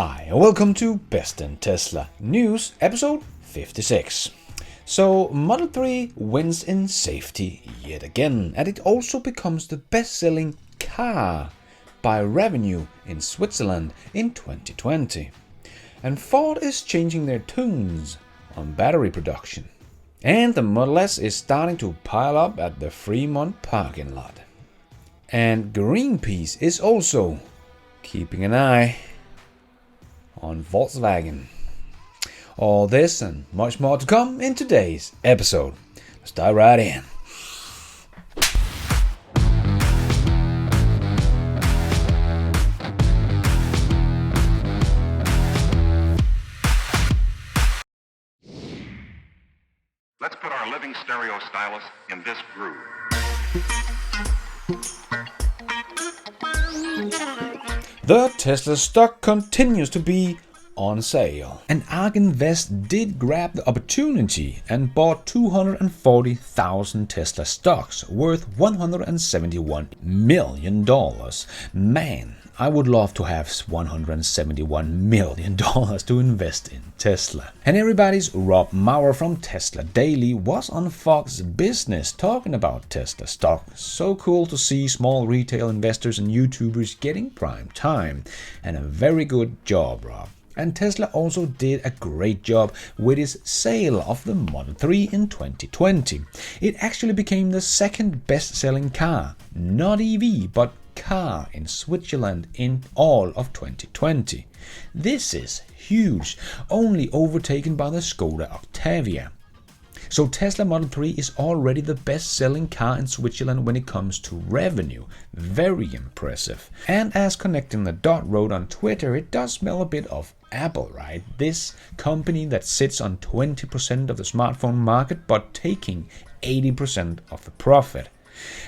Hi, and welcome to Best in Tesla News, episode 56. So, Model 3 wins in safety yet again, and it also becomes the best-selling car by revenue in Switzerland in 2020. And Ford is changing their tunes on battery production. And the Model S is starting to pile up at the Fremont parking lot. And Greenpeace is also keeping an eye on Volkswagen. All this and much more to come in today's episode. Let's dive right in. Let's put our living stereo stylus in this groove. The Tesla stock continues to be on sale. And ARK Invest did grab the opportunity and bought 240,000 Tesla stocks worth $171 million. Man, I would love to have $171 million to invest in Tesla. And everybody's Rob Maurer from Tesla Daily was on Fox Business talking about Tesla stock. So cool to see small retail investors and YouTubers getting prime time. And a very good job, Rob. And Tesla also did a great job with its sale of the Model 3 in 2020. It actually became the second best-selling car, not EV, but car in Switzerland in all of 2020. This is huge, only overtaken by the Skoda Octavia. So Tesla Model 3 is already the best-selling car in Switzerland when it comes to revenue. Very impressive. And as Connecting the Dot wrote on Twitter, it does smell a bit of Apple, right? This company that sits on 20% of the smartphone market but taking 80% of the profit.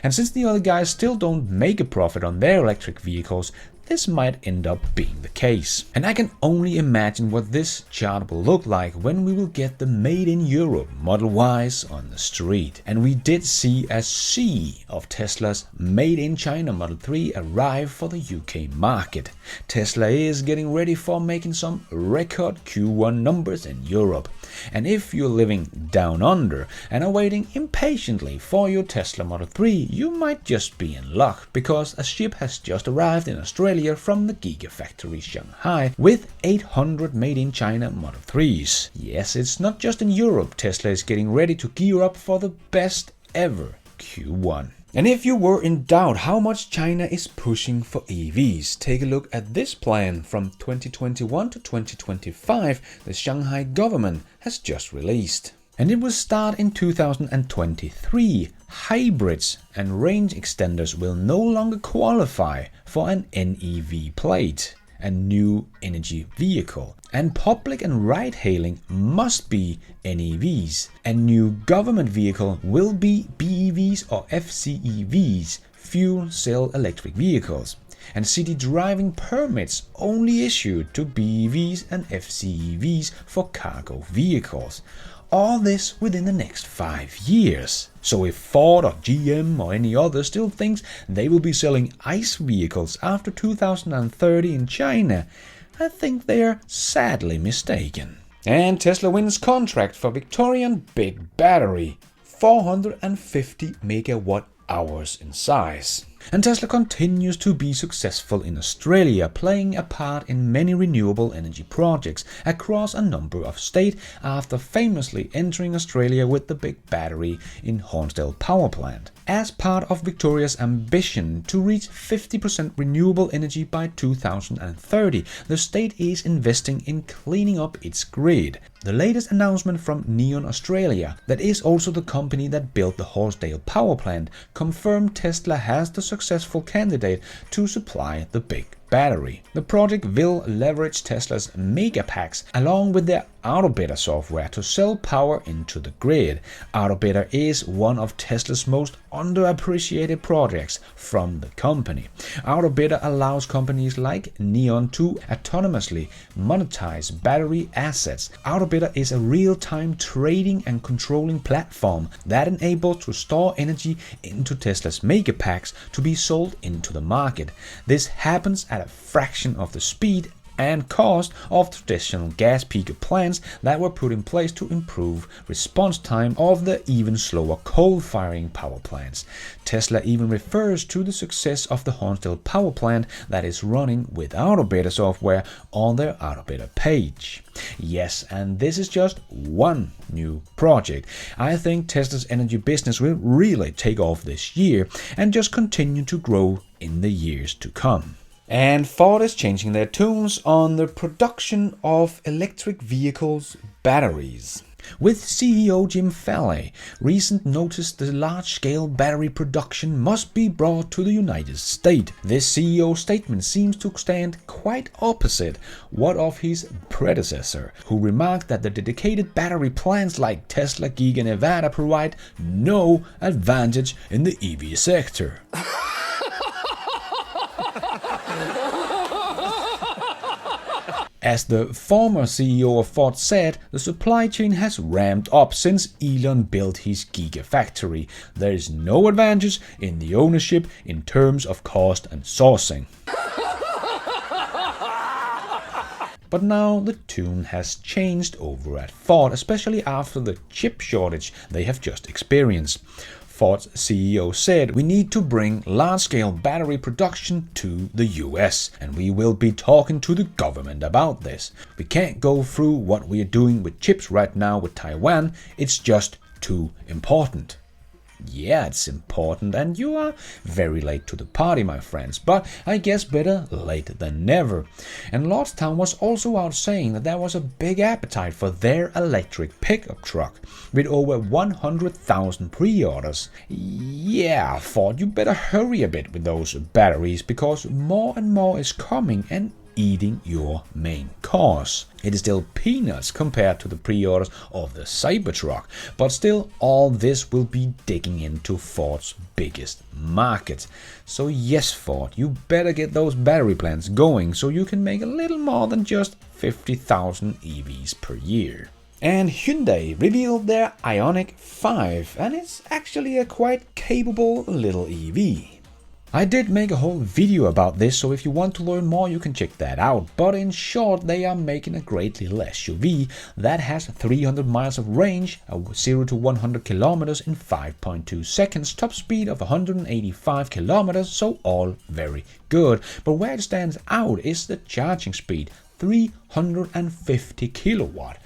And since the other guys still don't make a profit on their electric vehicles, this might end up being the case. And I can only imagine what this chart will look like when we will get the Made in Europe Model Ys on the street. And we did see a sea of Tesla's Made in China Model 3 arrive for the UK market. Tesla is getting ready for making some record Q1 numbers in Europe. And if you're living down under and are waiting impatiently for your Tesla Model 3, you might just be in luck, because a ship has just arrived in Australia from the Gigafactory Shanghai with 800 made in China Model 3s. Yes, it's not just in Europe. Tesla is getting ready to gear up for the best ever Q1. And if you were in doubt how much China is pushing for EVs, take a look at this plan from 2021 to 2025 the Shanghai government has just released. And it will start in 2023. Hybrids and range extenders will no longer qualify for an NEV plate, a new energy vehicle. And public and ride-hailing must be NEVs. A new government vehicle will be BEVs or FCEVs, fuel cell electric vehicles. And city driving permits only issued to BEVs and FCEVs for cargo vehicles. All this within the next 5 years. So if Ford or GM or any other still thinks they will be selling ICE vehicles after 2030 in China, I think they're sadly mistaken. And Tesla wins contract for Victorian Big battery, 450 megawatt hours in size. And Tesla continues to be successful in Australia, playing a part in many renewable energy projects across a number of states after famously entering Australia with the Big battery in Hornsdale Power Plant. As part of Victoria's ambition to reach 50% renewable energy by 2030, the state is investing in cleaning up its grid. The latest announcement from Neon Australia, that is also the company that built the Hornsdale Power Plant, confirmed Tesla has the successful candidate to supply the Big battery. The project will leverage Tesla's Megapacks along with their Autobidder software to sell power into the grid. Autobidder is one of Tesla's most underappreciated projects from the company. Autobidder allows companies like Neon to autonomously monetize battery assets. Autobidder is a real-time trading and controlling platform that enables to store energy into Tesla's Megapacks to be sold into the market. This happens at a fraction of the speed and cost of traditional gas peaker plants that were put in place to improve response time of the even slower coal-firing power plants. Tesla even refers to the success of the Hornsdale power plant that is running with Autobeta software on their Autobeta page. Yes, and this is just one new project. I think Tesla's energy business will really take off this year and just continue to grow in the years to come. And Ford is changing their tunes on the production of electric vehicles' batteries. With CEO Jim Farley, recent noticed the large-scale battery production must be brought to the United States. This CEO statement seems to stand quite opposite what of his predecessor, who remarked that the dedicated battery plants like Tesla, Giga, and Nevada provide no advantage in the EV sector. As the former CEO of Ford said, the supply chain has ramped up since Elon built his Gigafactory. There is no advantage in the ownership in terms of cost and sourcing. But now the tune has changed over at Ford, especially after the chip shortage they have just experienced. Ford's CEO said, "We need to bring large-scale battery production to the US, and we will be talking to the government about this. We can't go through what we are doing with chips right now with Taiwan. It's just too important." Yeah, it's important, and you are very late to the party, my friends, but I guess better late than never. And Lordstown was also out saying that there was a big appetite for their electric pickup truck, with over 100,000 pre-orders. Yeah, Ford, you better hurry a bit with those batteries, because more and more is coming and eating your main course. It is still peanuts compared to the pre-orders of the Cybertruck, but still all this will be digging into Ford's biggest market. So yes, Ford, you better get those battery plants going so you can make a little more than just 50,000 EVs per year. And Hyundai revealed their IONIQ 5, and it's actually a quite capable little EV. I did make a whole video about this, so if you want to learn more you can check that out, but in short they are making a great little SUV that has 300 miles of range, 0 to 100 kilometers in 5.2 seconds, top speed of 185 kilometers, so all very good. But where it stands out is the charging speed, 350 kilowatt.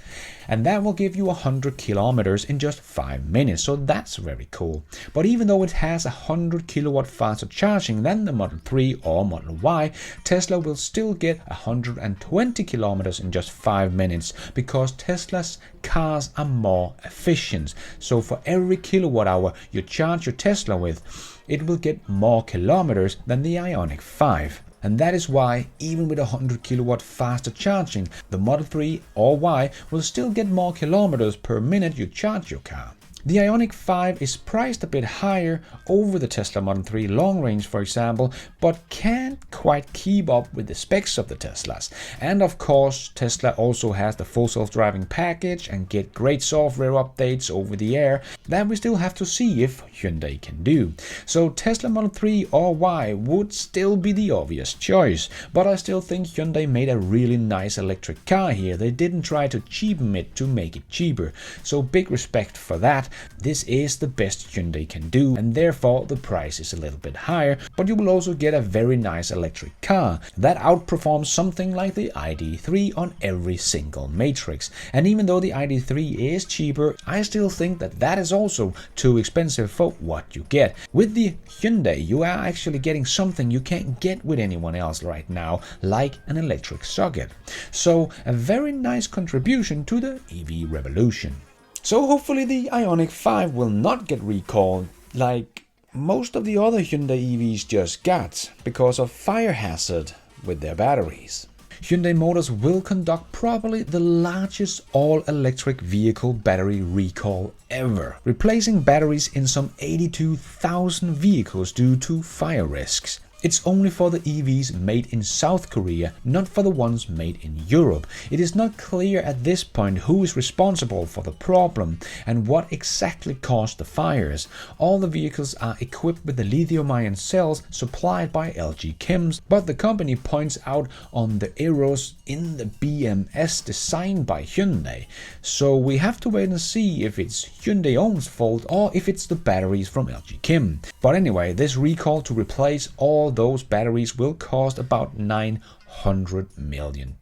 And that will give you 100 kilometers in just 5 minutes, so that's very cool. But even though it has 100 kilowatt faster charging than the Model 3 or Model Y, Tesla will still get 120 kilometers in just 5 minutes, because Tesla's cars are more efficient. So for every kilowatt hour you charge your Tesla with, it will get more kilometers than the IONIQ 5. And that is why, even with 100 kilowatt faster charging, the Model 3 or Y will still get more kilometers per minute you charge your car. The IONIQ 5 is priced a bit higher over the Tesla Model 3 long range, for example, but can't quite keep up with the specs of the Teslas. And of course, Tesla also has the full self-driving package and get great software updates over the air that we still have to see if Hyundai can do. So Tesla Model 3 or Y would still be the obvious choice, but I still think Hyundai made a really nice electric car here. They didn't try to cheapen it to make it cheaper, so big respect for that. This is the best Hyundai can do, and therefore the price is a little bit higher, but you will also get a very nice electric car that outperforms something like the ID.3 on every single matrix. And even though the ID.3 is cheaper, I still think that that is also too expensive for what you get. With the Hyundai, you are actually getting something you can't get with anyone else right now, like an electric socket. So a very nice contribution to the EV revolution. So hopefully the IONIQ 5 will not get recalled like most of the other Hyundai EVs just got, because of fire hazard with their batteries. Hyundai Motors will conduct probably the largest all-electric vehicle battery recall ever, replacing batteries in some 82,000 vehicles due to fire risks. It's only for the EVs made in South Korea, not for the ones made in Europe. It is not clear at this point who is responsible for the problem and what exactly caused the fires. All the vehicles are equipped with the lithium-ion cells supplied by LG Chems, but the company points out on the arrows in the BMS designed by Hyundai. So we have to wait and see if it's Hyundai's own fault or if it's the batteries from LG Chem. But anyway, this recall to replace all those batteries will cost about $900 million.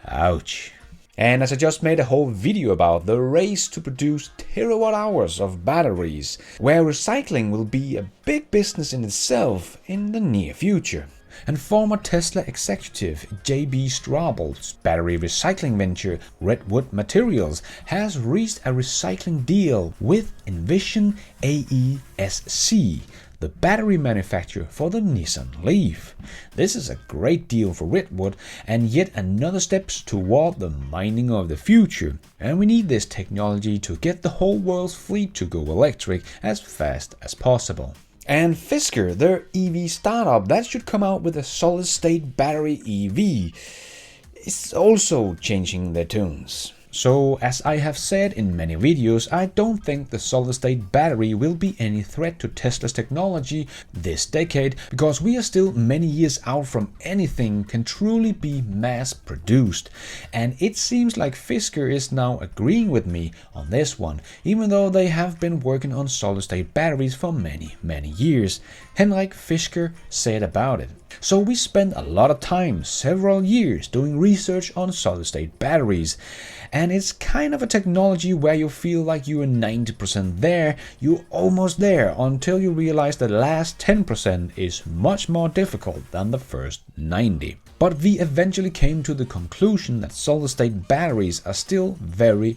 Ouch. And as I just made a whole video about the race to produce terawatt hours of batteries, where recycling will be a big business in itself in the near future. And former Tesla executive J.B. Straubel's battery recycling venture Redwood Materials has reached a recycling deal with Envision AESC, the battery manufacturer for the Nissan Leaf. This is a great deal for Redwood and yet another step toward the mining of the future. And we need this technology to get the whole world's fleet to go electric as fast as possible. And Fisker, their EV startup that should come out with a solid-state battery EV, is also changing their tunes. So, as I have said in many videos, I don't think the solid-state battery will be any threat to Tesla's technology this decade, because we are still many years out from anything can truly be mass-produced. And it seems like Fisker is now agreeing with me on this one, even though they have been working on solid-state batteries for many years. Henrik Fisker said about it. So we spent a lot of time, several years, doing research on solid-state batteries. And it's kind of a technology where you feel like you're 90% there, you're almost there, until you realize the last 10% is much more difficult than the first 90%. But we eventually came to the conclusion that solid-state batteries are still very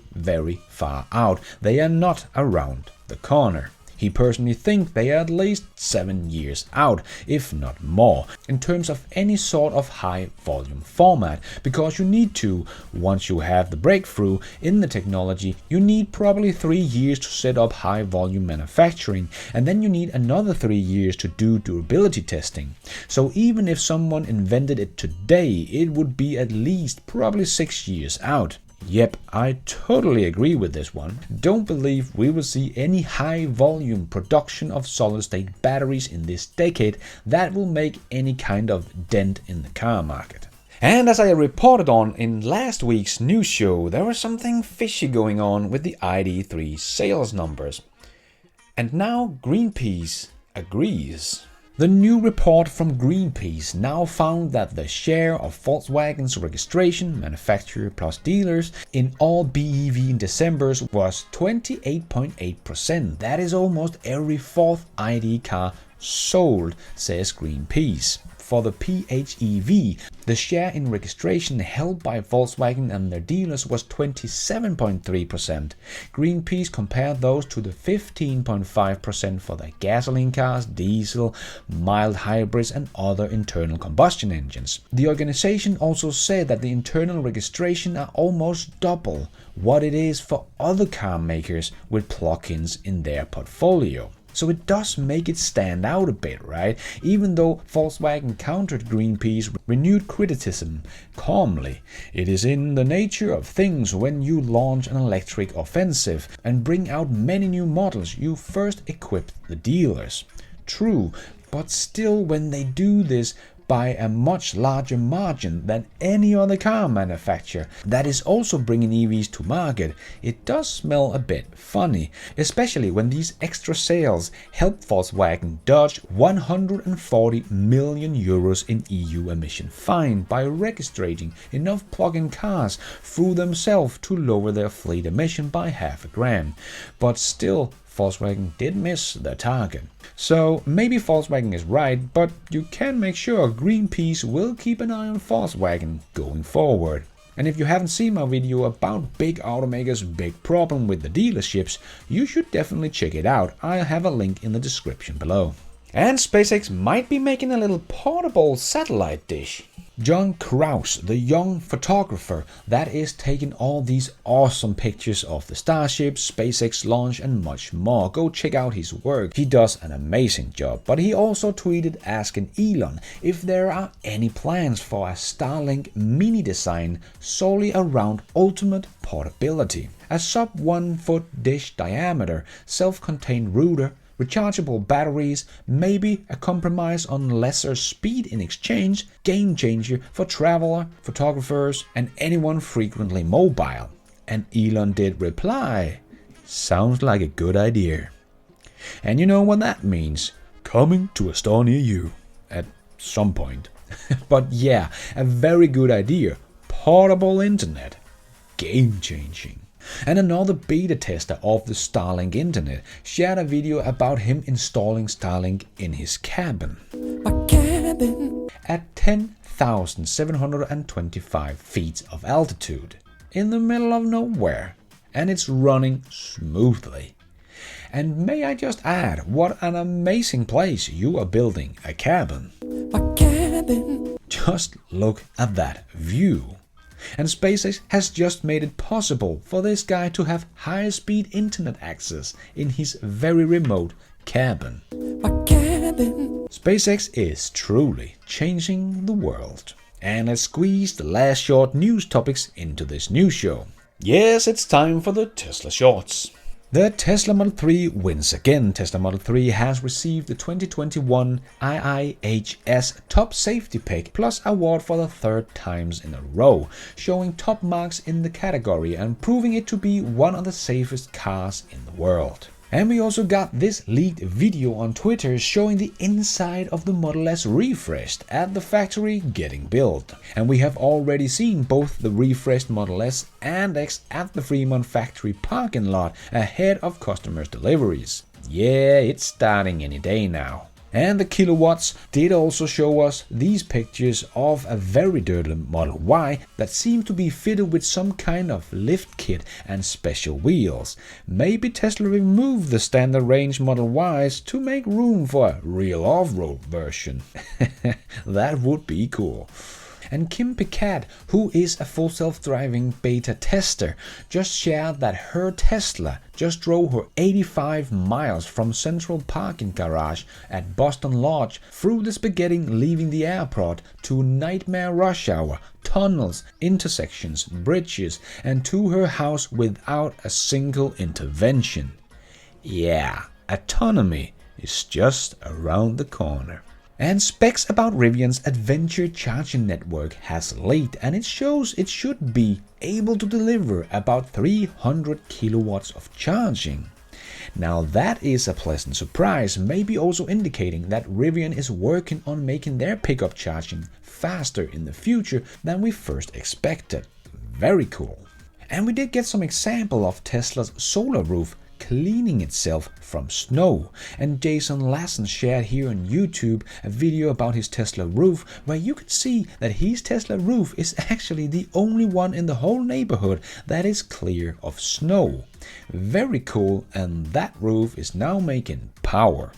far out. They are not around the corner. He personally thinks they are at least 7 years out, if not more, in terms of any sort of high volume format, because you need to, once you have the breakthrough in the technology, you need probably 3 years to set up high volume manufacturing, and then you need another 3 years to do durability testing. So even if someone invented it today, it would be at least probably 6 years out. Yep, I totally agree with this one. Don't believe we will see any high volume production of solid-state batteries in this decade that will make any kind of dent in the car market. And as I reported on in last week's news show, there was something fishy going on with the ID.3 sales numbers. And now Greenpeace agrees. The new report from Greenpeace now found that the share of Volkswagen's registration, manufacturer plus dealers, in all BEV in December was 28.8%. That is almost every fourth ID car sold, says Greenpeace. For the PHEV, the share in registration held by Volkswagen and their dealers was 27.3%. Greenpeace compared those to the 15.5% for the gasoline cars, diesel, mild hybrids and other internal combustion engines. The organization also said that the internal registration are almost double what it is for other car makers with plug-ins in their portfolio. So it does make it stand out a bit, right? Even though Volkswagen countered Greenpeace renewed criticism calmly. It is in the nature of things when you launch an electric offensive and bring out many new models, you first equip the dealers. True, but still when they do this by a much larger margin than any other car manufacturer that is also bringing EVs to market, it does smell a bit funny, especially when these extra sales help Volkswagen dodge 140 million euros in EU emission fine by registering enough plug-in cars through themselves to lower their fleet emission by half a gram. But still, Volkswagen did miss their target. So maybe Volkswagen is right, but you can make sure Greenpeace will keep an eye on Volkswagen going forward. And if you haven't seen my video about big automakers' big problem with the dealerships, you should definitely check it out. I'll have a link in the description below. And Spacex might be making a little portable satellite dish. John Kraus, the young photographer that is taking all these awesome pictures of the Starship, SpaceX launch and much more. Go check out his work. He does an amazing job. But he also tweeted asking Elon if there are any plans for a Starlink mini design solely around ultimate portability. A sub 1 foot dish diameter, self-contained router, rechargeable batteries, maybe a compromise on lesser speed in exchange, game changer for traveler, photographers and anyone frequently mobile. And Elon did reply, sounds like a good idea. And you know what that means, coming to a store near you at some point. But yeah, a very good idea, portable internet, game changing. And another beta tester of the Starlink internet shared a video about him installing Starlink in his cabin. At 10,725 feet of altitude, in the middle of nowhere, and it's running smoothly. And may I just add, what an amazing place you are building a cabin. Just look at that view. And SpaceX has just made it possible for this guy to have high-speed internet access in his very remote cabin. SpaceX is truly changing the world. And let's squeeze the last short news topics into this news show. Yes, it's time for the Tesla Shorts. The Tesla Model 3 wins again. Tesla Model 3 has received the 2021 IIHS Top Safety Pick Plus award for the third times in a row, showing top marks in the category and proving it to be one of the safest cars in the world. And we also got this leaked video on Twitter showing the inside of the Model S refreshed at the factory getting built. And we have already seen both the refreshed Model S and X at the Fremont factory parking lot ahead of customers' deliveries. Yeah, it's starting any day now. And the kilowatts did also show us these pictures of a very dirty Model Y that seemed to be fitted with some kind of lift kit and special wheels. Maybe Tesla removed the standard range Model Ys to make room for a real off-road version. That would be cool. And Kim Picat, who is a full self-driving beta tester, just shared that her Tesla just drove her 85 miles from central parking garage at Boston Lodge through the spaghetti leaving the airport to nightmare rush hour, tunnels, intersections, bridges, and to her house without a single intervention. Yeah, autonomy is just around the corner. And specs about Rivian's adventure charging network has leaked, and it shows it should be able to deliver about 300 kilowatts of charging. Now that is a pleasant surprise, maybe also indicating that Rivian is working on making their pickup charging faster in the future than we first expected. Very cool. And we did get some example of Tesla's solar roof cleaning itself from snow, and Jason Lassen shared here on YouTube a video about his Tesla roof where you can see that his Tesla roof is actually the only one in the whole neighborhood that is clear of snow. Very cool, and that roof is now making power.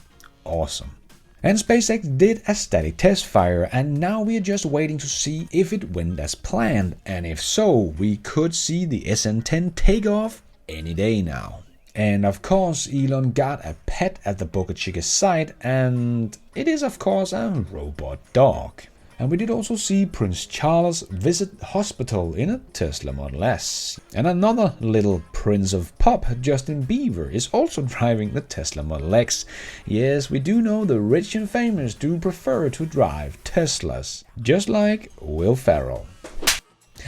Awesome. And SpaceX did a static test fire, and now we are just waiting to see if it went as planned, and if so, we could see the SN10 take off any day now. And of course, Elon got a pet at the Boca Chica site, and it is of course a robot dog. And we did also see Prince Charles visit hospital in a Tesla Model S. And another little Prince of Pop, Justin Bieber, is also driving the Tesla Model X. Yes, we do know the rich and famous do prefer to drive Teslas, just like Will Ferrell.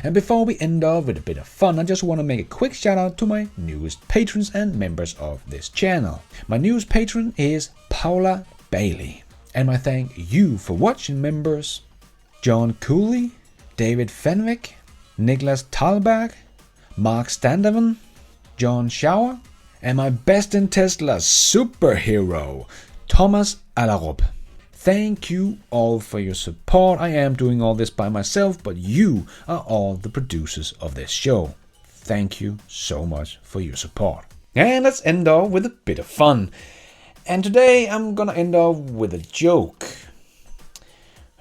And before we end off with a bit of fun, I just want to make a quick shout out to my newest patrons and members of this channel. My newest patron is Paula Bailey. And I thank you for watching, members. John Cooley, David Fenwick, Niklas Thalberg, Mark Standavan, John Schauer, and my best in Tesla superhero, Thomas Alarup. Thank you all for your support. I am doing all this by myself, but you are all the producers of this show. Thank you so much for your support. And let's end off with a bit of fun. And today I'm gonna end off with a joke.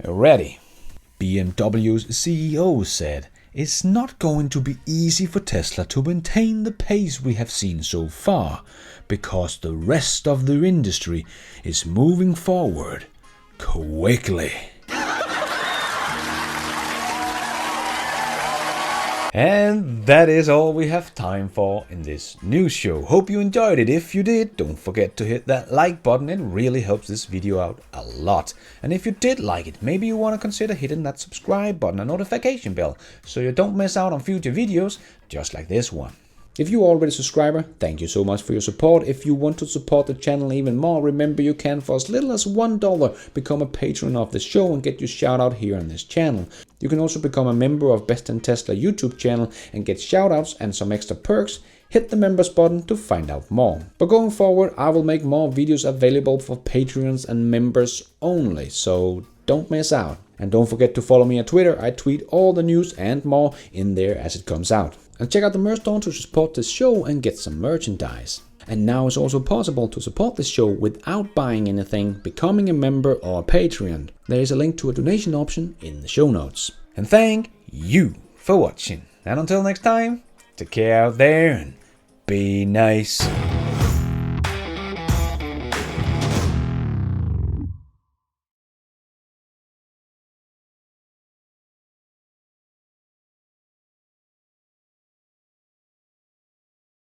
Ready? BMW's CEO said, "It's not going to be easy for Tesla to maintain the pace we have seen so far, because the rest of the industry is moving forward quickly." And that is all we have time for in this news show. Hope you enjoyed it. If you did, don't forget to hit that like button. It really helps this video out a lot. And if you did like it, maybe you want to consider hitting that subscribe button and notification bell so you don't miss out on future videos just like this one. If you're already a subscriber, thank you so much for your support. If you want to support the channel even more, remember you can, for as little as $1, become a patron of the show and get your shout out here on this channel. You can also become a member of Best in Tesla YouTube channel and get shout outs and some extra perks. Hit the members button to find out more. But going forward, I will make more videos available for Patreons and members only, so don't miss out. And don't forget to follow me on Twitter. I tweet all the news and more in there as it comes out. And check out the merch store to support this show and get some merchandise. And now it's also possible to support this show without buying anything, becoming a member or a Patreon. There is a link to a donation option in the show notes. And thank you for watching. And until next time, take care out there and be nice.